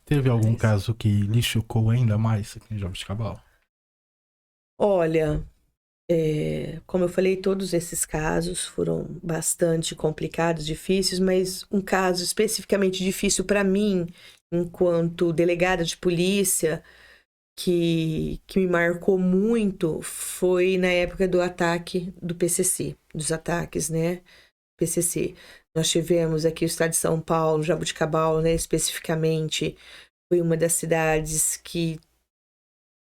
Teve algum Mas, caso que lhe chocou ainda mais aqui em Jaboticabal? olha, como eu falei, todos esses casos foram bastante complicados, difíceis, mas um caso especificamente difícil para mim, enquanto delegada de polícia, que me marcou muito, foi na época do ataque do PCC, dos ataques, né? PCC. Nós tivemos aqui o estado de São Paulo, Jaboticabal, né, especificamente, foi uma das cidades que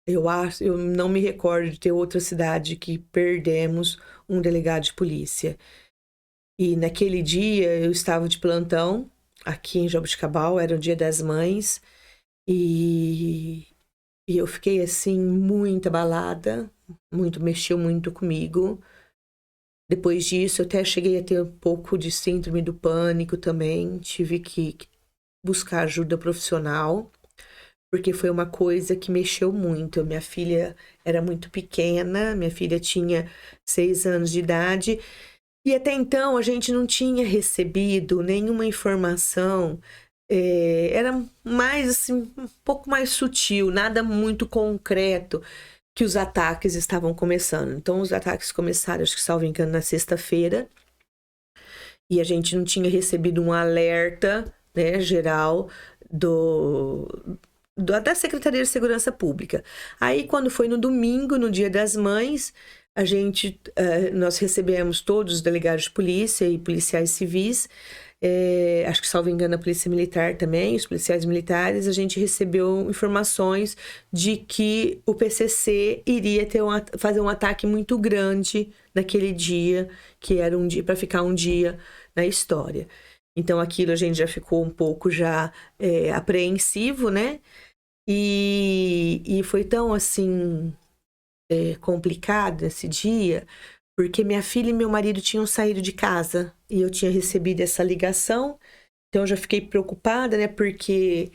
eu não me recordo de ter outra cidade que perdemos um delegado de polícia. E naquele dia eu estava de plantão aqui em Jaboticabal, era o Dia das Mães, e, e eu fiquei assim muito abalada, mexeu muito comigo. Depois disso, eu até cheguei a ter um pouco de síndrome do pânico também, tive que buscar ajuda profissional, porque foi uma coisa que mexeu muito. Minha filha era muito pequena, minha filha tinha 6 anos de idade, e até então a gente não tinha recebido nenhuma informação. Era mais assim, um pouco mais sutil, nada muito concreto que os ataques estavam começando. Então, os ataques começaram, acho que salvo engano, na sexta-feira, e a gente não tinha recebido um alerta, né, geral do, da Secretaria de Segurança Pública. Aí, quando foi no domingo, no Dia das Mães, nós recebemos todos os delegados de polícia e policiais civis, acho que, salvo engano, a Polícia Militar também, os policiais militares, a gente recebeu informações de que o PCC iria fazer um ataque muito grande naquele dia, que era um dia para ficar um dia na história. Então, aquilo a gente já ficou um pouco já apreensivo, né? E foi tão, assim, complicado esse dia, porque minha filha e meu marido tinham saído de casa e eu tinha recebido essa ligação. Então eu já fiquei preocupada, né? Porque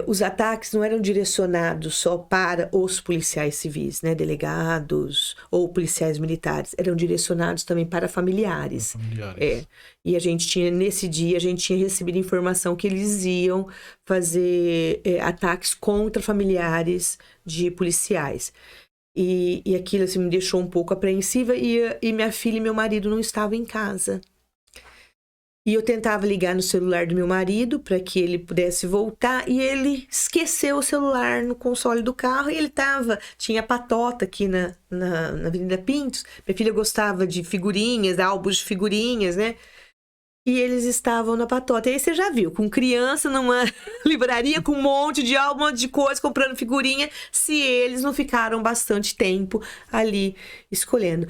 os ataques não eram direcionados só para os policiais civis, né? Delegados ou policiais militares. Eram direcionados também para Para familiares. familiares. E nesse dia, a gente tinha recebido informação que eles iam fazer ataques contra familiares de policiais. E aquilo assim, me deixou um pouco apreensiva, e minha filha e meu marido não estavam em casa. E eu tentava ligar no celular do meu marido para que ele pudesse voltar, e ele esqueceu o celular no console do carro, e ele tinha patota aqui na Avenida Pintos. Minha filha gostava de figurinhas, álbuns de figurinhas, né? E eles estavam na patota. E aí você já viu, com criança numa livraria com um monte de álbum, um monte de coisa, comprando figurinha, se eles não ficaram bastante tempo ali escolhendo.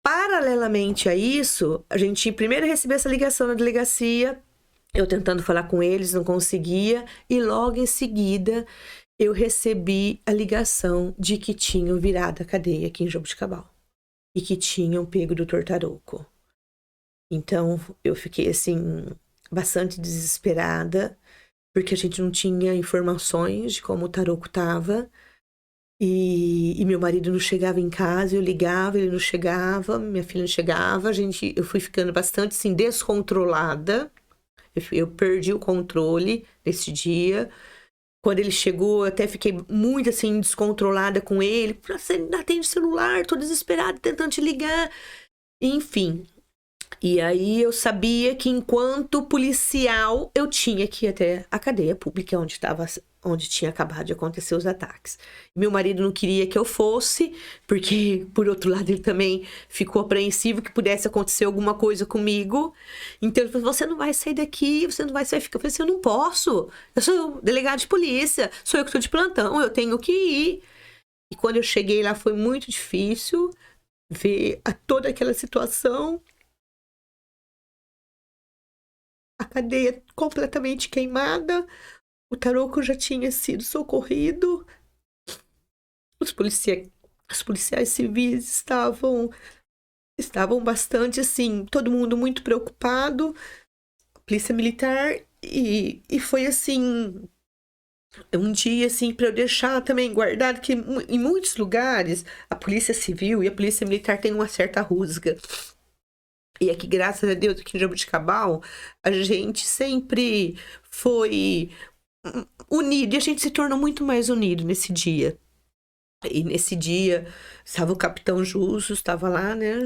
Paralelamente a isso, a gente primeiro recebeu essa ligação na delegacia, eu tentando falar com eles, não conseguia, e logo em seguida eu recebi a ligação de que tinham virado a cadeia aqui em Jaboticabal e que tinham pego do Tortaroco. Então eu fiquei assim bastante desesperada, porque a gente não tinha informações de como o Taroco estava. E meu marido não chegava em casa, eu ligava, ele não chegava, minha filha não chegava, eu fui ficando bastante assim, descontrolada. Eu perdi o controle nesse dia. Quando ele chegou, eu até fiquei muito assim, descontrolada com ele. Você ainda atende o celular, tô desesperada, tentando te ligar. Enfim. E aí eu sabia que, enquanto policial, eu tinha que ir até a cadeia pública onde tinha acabado de acontecer os ataques. Meu marido não queria que eu fosse, porque, por outro lado, ele também ficou apreensivo que pudesse acontecer alguma coisa comigo. Então ele falou: você não vai sair daqui, você não vai sair. Eu falei assim: eu não posso. Eu sou delegado de polícia, sou eu que estou de plantão, eu tenho que ir. E quando eu cheguei lá, foi muito difícil ver toda aquela situação. A cadeia completamente queimada, o Taroco já tinha sido socorrido, os, policia os policiais civis estavam bastante assim, todo mundo muito preocupado, a polícia militar, e foi assim, um dia assim para eu deixar também guardado que em muitos lugares a polícia civil e a polícia militar têm uma certa rusga. E aqui, graças a Deus, aqui em Jaboticabal, a gente sempre foi unido, e a gente se tornou muito mais unido nesse dia. E nesse dia, estava o capitão Justo, estava lá, né?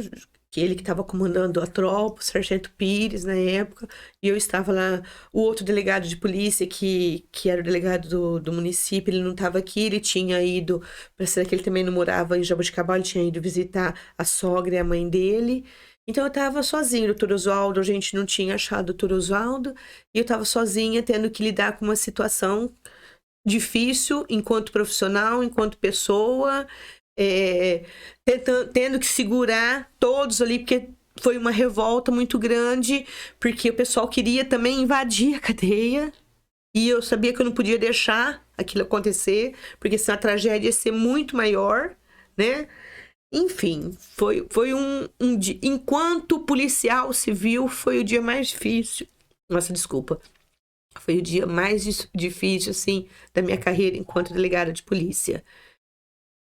Que ele que estava comandando a tropa, o sargento Pires na época, e eu estava lá. O outro delegado de polícia, que era o delegado do município, ele não estava aqui, ele tinha ido, parece que ele também não morava em Jaboticabal, ele tinha ido visitar a sogra e a mãe dele. Então eu estava sozinha, o doutor Oswaldo, a gente não tinha achado o doutor Oswaldo, e eu estava sozinha, tendo que lidar com uma situação difícil enquanto profissional, enquanto pessoa, tendo que segurar todos ali, porque foi uma revolta muito grande, porque o pessoal queria também invadir a cadeia, e eu sabia que eu não podia deixar aquilo acontecer, porque senão a tragédia ia ser muito maior, né? Enfim, foi um dia. Enquanto policial civil, foi o dia mais difícil. Nossa, desculpa. Foi o dia mais difícil, assim, da minha carreira enquanto delegada de polícia.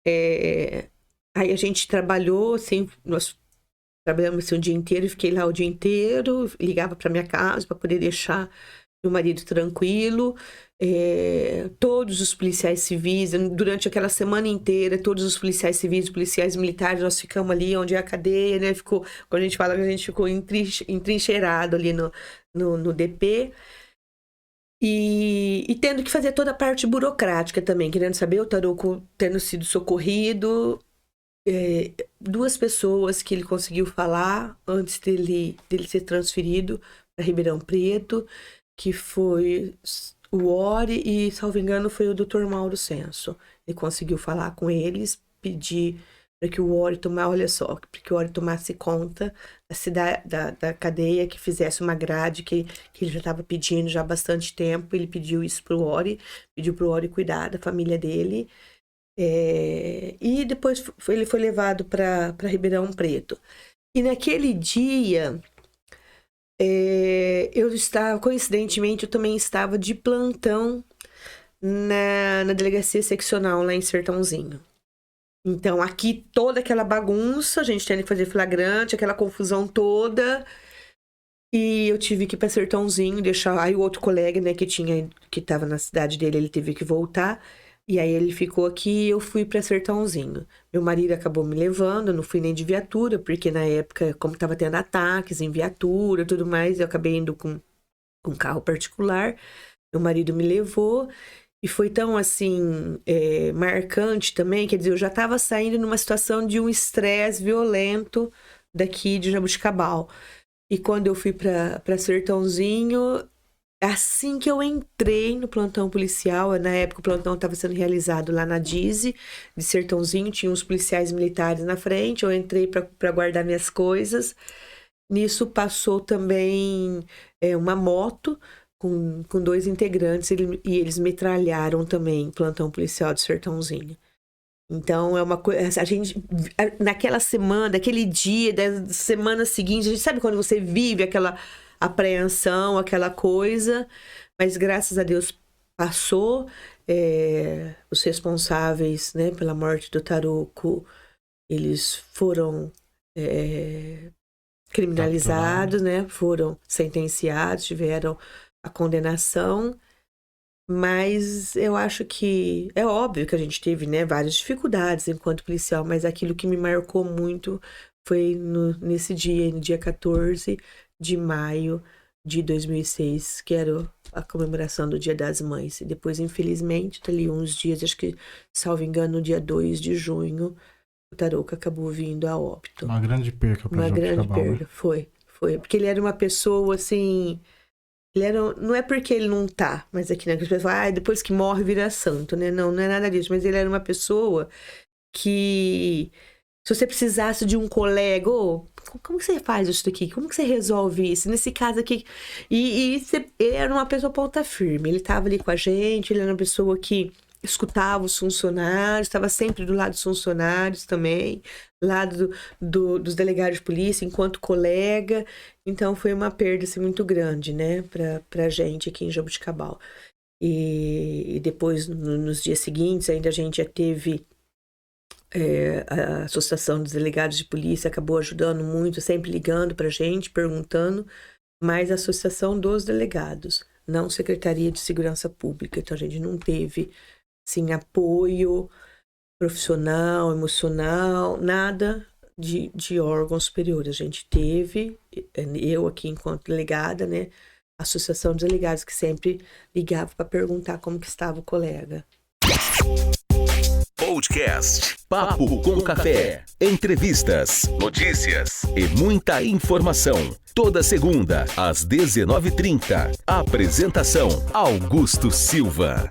Aí a gente trabalhou, assim, nós trabalhamos assim, o dia inteiro, fiquei lá o dia inteiro, ligava para minha casa para poder deixar meu marido tranquilo. Todos os policiais civis, durante aquela semana inteira, todos os policiais civis, policiais militares, nós ficamos ali onde é a cadeia, né? Quando a gente fala que a gente ficou entrincheirado ali no DP. E tendo que fazer toda a parte burocrática também, querendo saber o Tarouco tendo sido socorrido, 2 pessoas que ele conseguiu falar antes dele ser transferido para Ribeirão Preto, que foi o Ori e, salvo engano, foi o Dr. Mauro Senso. Ele conseguiu falar com eles, pedir para que o Ori tomasse conta da cidade, da cadeia, que fizesse uma grade que ele já estava pedindo já há bastante tempo. Ele pediu isso para o Ori, pediu para o Ori cuidar da família dele. E depois ele foi levado para Ribeirão Preto. E naquele dia, coincidentemente, eu também estava de plantão na delegacia seccional lá em Sertãozinho. Então, aqui toda aquela bagunça, a gente tendo que fazer flagrante, aquela confusão toda. E eu tive que ir para Sertãozinho, deixar. Aí o outro colega, né, que tava na cidade dele, ele teve que voltar. E aí ele ficou aqui e eu fui para Sertãozinho. Meu marido acabou me levando, eu não fui nem de viatura, porque na época, como tava tendo ataques em viatura e tudo mais, eu acabei indo com um carro particular. Meu marido me levou. E foi tão, assim, marcante também, quer dizer, eu já estava saindo numa situação de um estresse violento daqui de Jaboticabal. E quando eu fui para Sertãozinho, assim que eu entrei no plantão policial, na época o plantão estava sendo realizado lá na DISE, de Sertãozinho, tinha uns policiais militares na frente, eu entrei para guardar minhas coisas. Nisso passou também uma moto com 2 integrantes e eles metralharam também o plantão policial de Sertãozinho. Então, é uma coisa. A gente, naquela semana, daquele dia, da semana seguinte, a gente sabe quando você vive aquela apreensão, aquela coisa, mas graças a Deus passou. Os responsáveis, né, pela morte do Tarouco, eles foram criminalizados, né, foram sentenciados, tiveram a condenação, mas eu acho que é óbvio que a gente teve, né, várias dificuldades enquanto policial, mas aquilo que me marcou muito foi nesse dia, no dia 14 de maio de 2006, que era a comemoração do Dia das Mães. E depois, infelizmente, ali uns dias, acho que, salvo engano, no dia 2 de junho, o Tarouco acabou vindo a óbito. Uma grande perca para Jaboticabal, grande perda, né? Foi. Porque ele era uma pessoa, assim... não é porque ele não tá, mas aqui, né, que as pessoas falam, depois que morre vira santo, né? Não é nada disso. Mas ele era uma pessoa que, se você precisasse de um colega, como que você faz isso daqui? Como que você resolve isso? Nesse caso aqui... ele era uma pessoa ponta firme. Ele tava ali com a gente, ele era uma pessoa que escutava os funcionários, estava sempre do lado dos funcionários também, lado dos delegados de polícia, enquanto colega. Então, foi uma perda assim, muito grande, né, pra gente aqui em Jaboticabal. E depois, nos dias seguintes, ainda a gente já teve a Associação dos Delegados de Polícia, acabou ajudando muito, sempre ligando pra gente, perguntando, mas a Associação dos Delegados não Secretaria de Segurança Pública. Então, a gente não teve, assim, apoio profissional, emocional, nada de órgãos superiores. A gente teve, eu aqui enquanto delegada, né, a Associação de Delegados, que sempre ligava para perguntar como que estava o colega. Podcast Papo com Café. Entrevistas, notícias e muita informação. Toda segunda, às 19h30. Apresentação: Augusto Silva.